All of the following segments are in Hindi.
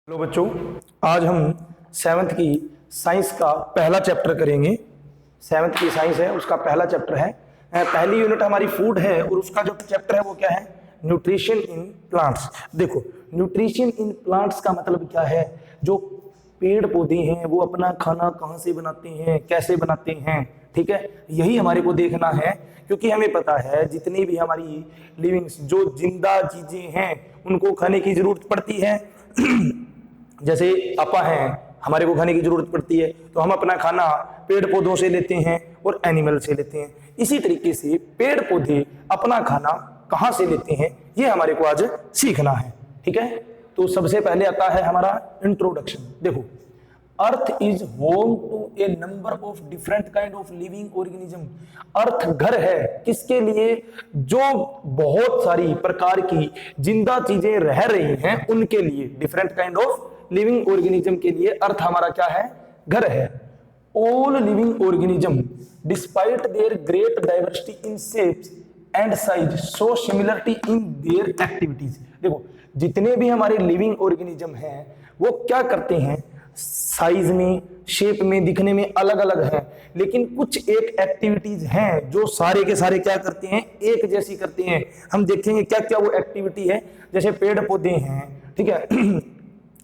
हेलो बच्चों, आज हम सेवन्थ की साइंस का पहला चैप्टर करेंगे। सेवन्थ की साइंस है, उसका पहला चैप्टर है। पहली यूनिट हमारी फूड है और उसका जो चैप्टर है वो क्या है? Nutrition in plants. देखो, न्यूट्रिशन इन प्लांट्स का मतलब क्या है? जो पेड़ पौधे हैं वो अपना खाना कहाँ से बनाते हैं, कैसे बनाते हैं, ठीक है, यही हमारे को देखना है। क्योंकि हमें पता है जितनी भी हमारी लिविंग्स जो जिंदा चीजें हैं उनको खाने की जरूरत पड़ती है। जैसे आपा हैं, हमारे को खाने की जरूरत पड़ती है, तो हम अपना खाना पेड़ पौधों से लेते हैं और एनिमल से लेते हैं। इसी तरीके से पेड़ पौधे अपना खाना कहाँ से लेते हैं ये हमारे को आज सीखना है, ठीक है। तो सबसे पहले आता है हमारा इंट्रोडक्शन। देखो, earth is home to a number of different kind of living organism. Earth घर है किसके लिए? जो बहुत सारी प्रकार की जिंदा चीजें रह रही हैं उनके लिए। Different kind of living organism के लिए अर्थ हमारा क्या है? घर है। All living organism despite there great diversity in shapes and size show similarity in their activities. देखो, जितने भी हमारे लिविंग ऑर्गेनिज्म हैं वो क्या करते हैं? साइज में, शेप में, दिखने में अलग अलग है, लेकिन कुछ एक एक्टिविटीज हैं जो सारे के सारे क्या करते हैं? एक जैसी करते हैं। हम देखेंगे क्या क्या वो एक्टिविटी है। जैसे पेड़ पौधे हैं, ठीक है,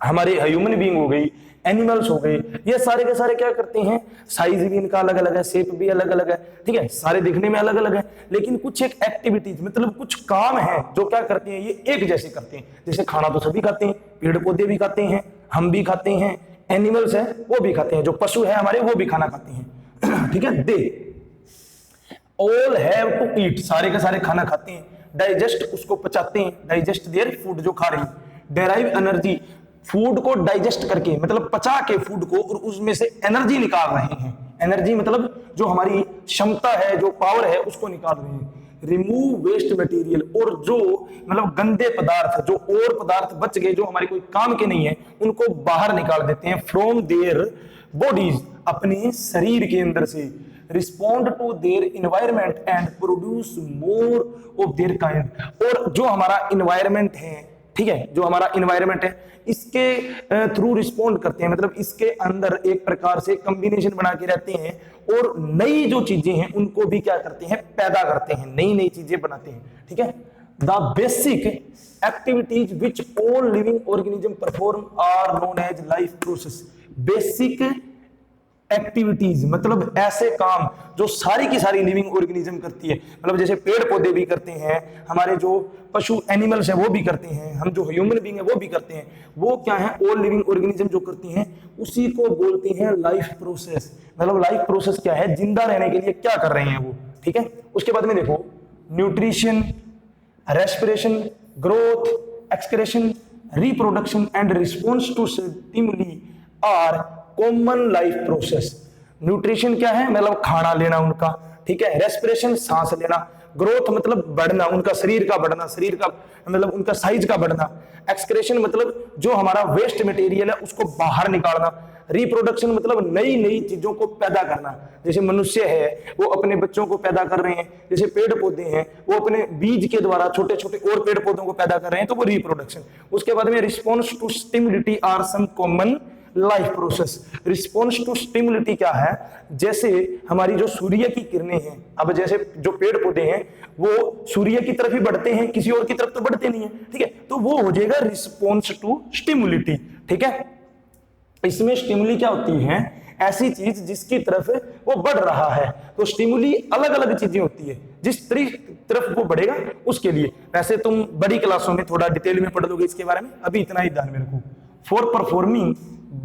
हमारे ह्यूमन बीइंग हो गई, एनिमल्स हो गए, ये सारे के सारे क्या करते हैं? साइज भी इनका अलग अलग है, शेप भी अलग अलग है, ठीक है, सारे दिखने में अलग अलग है, लेकिन कुछ एक एक्टिविटीज मतलब कुछ काम है जो क्या करते हैं? ये एक जैसे करते हैं। जैसे खाना तो सभी खाते हैं, पेड़ पौधे भी खाते हैं, हम भी खाते हैं, एनिमल्स है वो भी खाते हैं, जो पशु है हमारे वो भी खाना खाते हैं, ठीक है। They all have to eat, सारे के सारे खाना खाते हैं। डाइजेस्ट, उसको पचाते हैं, डाइजेस्ट देयर फूड, जो खा रहे हैं। डेराइव एनर्जी, फूड को डाइजेस्ट करके मतलब पचा के फूड को, और उसमें से एनर्जी निकाल रहे हैं। एनर्जी मतलब जो हमारी क्षमता है, जो पावर है, उसको निकाल रहे हैं। रिमूव वेस्ट मटेरियल, और जो मतलब गंदे पदार्थ, जो और पदार्थ बच गए जो हमारे कोई काम के नहीं है, उनको बाहर निकाल देते हैं। फ्रॉम देयर बॉडीज, अपने शरीर के अंदर से। Respond to their environment and produce more of their kind, और जो हमारा इन्वायरमेंट है, ठीक है, जो हमारा इन्वायरमेंट है इसके थ्रू रिस्पॉन्ड करते हैं, मतलब इसके अंदर एक प्रकार से कॉम्बिनेशन बना के रहते हैं, और नई जो चीजें हैं उनको भी क्या करते हैं? पैदा करते हैं, नई नई चीजें बनाते हैं, ठीक है। The basic activities which all living organism perform are known as life process. Basic activities मतलब ऐसे काम जो सारी की सारी लिविंग ऑर्गेनिज्म करती है, मतलब जैसे पेड़ पौधे भी करते हैं, हमारे जो पशु एनिमल्स है वो भी करते हैं, हम जो ह्यूमन बीइंग है वो भी करते हैं। वो क्या है? ऑल लिविंग ऑर्गेनिज्म जो करती हैं उसी को बोलते हैं लाइफ प्रोसेस। मतलब लाइफ प्रोसेस क्या है? जिंदा रहने के लिए क्या कर रहे हैं वो, ठीक है। उसके बाद में देखो, nutrition, respiration, growth, excretion, reproduction and response to stimuli are common life process. Nutrition क्या है? मतलब खाना लेना उनका, ठीक है। रेस्पिरेशन, सांस लेना। ग्रोथ मतलब बढ़ना, उनका शरीर का बढ़ना, शरीर का मतलब उनका साइज का बढ़ना। एक्सक्रेशन मतलब जो हमारा वेस्ट मटेरियल है उसको बाहर निकालना। रिप्रोडक्शन मतलब नई नई चीजों को पैदा करना। जैसे मनुष्य है वो अपने बच्चों को पैदा कर रहे हैं, जैसे पेड़ पौधे हैं वो अपने बीज के द्वारा छोटे छोटे और पेड़ पौधों को पैदा कर रहे हैं, तो वो रिप्रोडक्शन। उसके बाद में response to stimuli are some common life process. Response to stimuli क्या है? जैसे हमारी जो सूर्य की किरणें हैं, अब जैसे जो पेड़ पौधे हैं वो सूर्य की तरफ ही बढ़ते हैं, किसी और की तरफ तो बढ़ते नहीं है, ठीक है, तो वो हो जाएगा रिस्पॉन्स टू स्टिमुलिटी, ठीक है। इसमें स्टिमुली क्या होती है? ऐसी चीज जिसकी तरफ वो बढ़ रहा है। तो स्टिमुली अलग अलग चीजें होती है, जिस तरफ वो बढ़ेगा उसके लिए। वैसे तुम बड़ी क्लासों में थोड़ा डिटेल में पढ़ लोगे इसके बारे में, अभी इतना ही ध्यान में रखो। For performing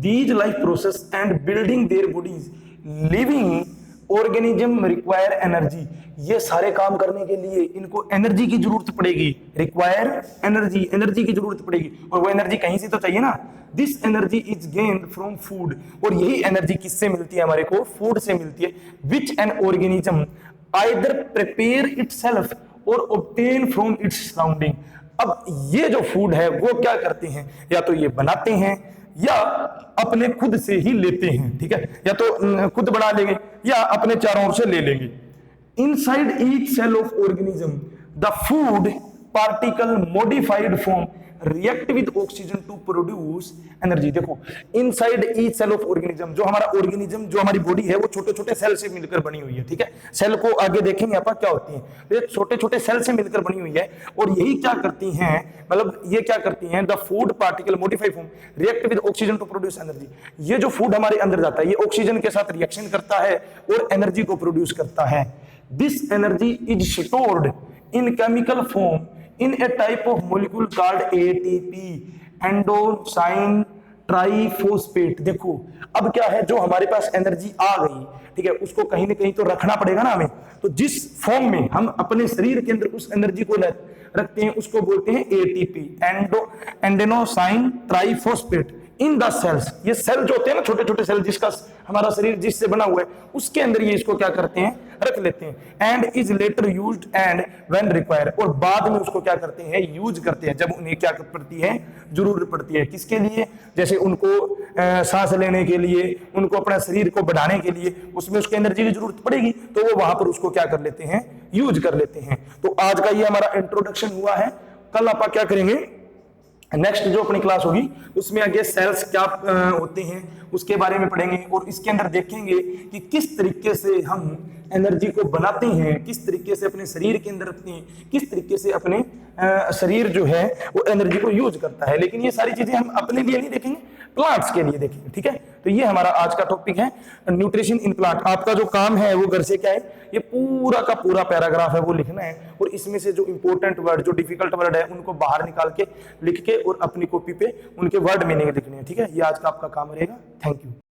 these life process and building their bodies, living organism require energy। ये सारे काम करने के लिए इनको एनर्जी की जरूरत पड़ेगी। रिक्वायर एनर्जी, एनर्जी की जरूरत पड़ेगी, और वो एनर्जी कहीं से तो चाहिए ना। This energy is gained from food, और यही एनर्जी किससे मिलती है? हमारे को फूड से मिलती है। विच an organism either prepare itself और ऑब्टेन फ्रॉम इट्स सराउंडिंग। अब ये जो फूड है वो क्या करते हैं? या तो ये बनाते हैं या अपने खुद से ही लेते हैं, ठीक है, या तो खुद बना लेंगे या अपने चारों ओर से ले लेंगे। Inside each cell of organism the food particle modified form react with oxygen to produce energy. देखो inside each cell of organism, जो हमारा ऑर्गेनिज्म, जो हमारी बॉडी है वो छोटे छोटे सेल से मिलकर बनी हुई है, ठीक है। सेल को आगे देखेंगे अपन क्या होती है, तो ये छोटे छोटे सेल से मिलकर बनी हुई है और यही क्या करती हैं, मतलब ये क्या करती हैं, the food particle modified form react with oxygen to produce energy. ये जो फूड हमारे अंदर जाता है ये ऑक्सीजन के साथ रिएक्शन करता है और एनर्जी को प्रोड्यूस करता है। This energy is stored in chemical form in a type of molecule called ATP, adenosine triphosphate. देखो अब क्या है, जो हमारे पास एनर्जी आ गई, ठीक है, उसको कहीं ना कहीं तो रखना पड़ेगा ना हमें, तो जिस फॉर्म में हम अपने शरीर के अंदर उस एनर्जी को रखते हैं उसको बोलते हैं ATP, adenosine triphosphate in the cells. ये सेल जो होते हैं ना, छोटे छोटे सेल, जिसका हमारा शरीर जिससे बना हुआ है, उसके अंदर ये इसको क्या करते हैं, रख लेते हैं। And is later used and when required, और बाद में उसको क्या करते हैं, यूज करते हैं, जब उन्हें क्या पड़ती है, जरूरत पड़ती है। किसके लिए, जैसे उनको सांस लेने के लिए, उनको अपना शरीर को बढ़ाने के लिए, उसमें उसके एनर्जी की जरूरत पड़ेगी, तो वो वहां पर उसको क्या कर लेते हैं, यूज कर लेते हैं। तो आज का ये हमारा इंट्रोडक्शन हुआ है। कल आप क्या करेंगे, नेक्स्ट जो अपनी क्लास होगी उसमें आगे सेल्स क्या होते हैं उसके बारे में पढ़ेंगे और इसके अंदर देखेंगे कि किस तरीके से हम एनर्जी को बनाते हैं, किस तरीके से अपने शरीर के अंदर रखते हैं, किस तरीके से अपने शरीर जो है वो एनर्जी को यूज करता है। लेकिन ये सारी चीजें हम अपने लिए नहीं देखेंगे, प्लांट्स के लिए देखेंगे, ठीक है। तो ये हमारा आज का टॉपिक है न्यूट्रिशन इन प्लांट। आपका जो काम है वो घर से क्या है, ये पूरा का पूरा पैराग्राफ है वो लिखना है और इसमें से जो इंपॉर्टेंट वर्ड, जो डिफिकल्ट वर्ड है उनको बाहर निकाल के लिख के और अपनी कॉपी पे उनके वर्ड मीनिंग लिखने हैं, ठीक है। ये आज का आपका काम रहेगा। Thank you.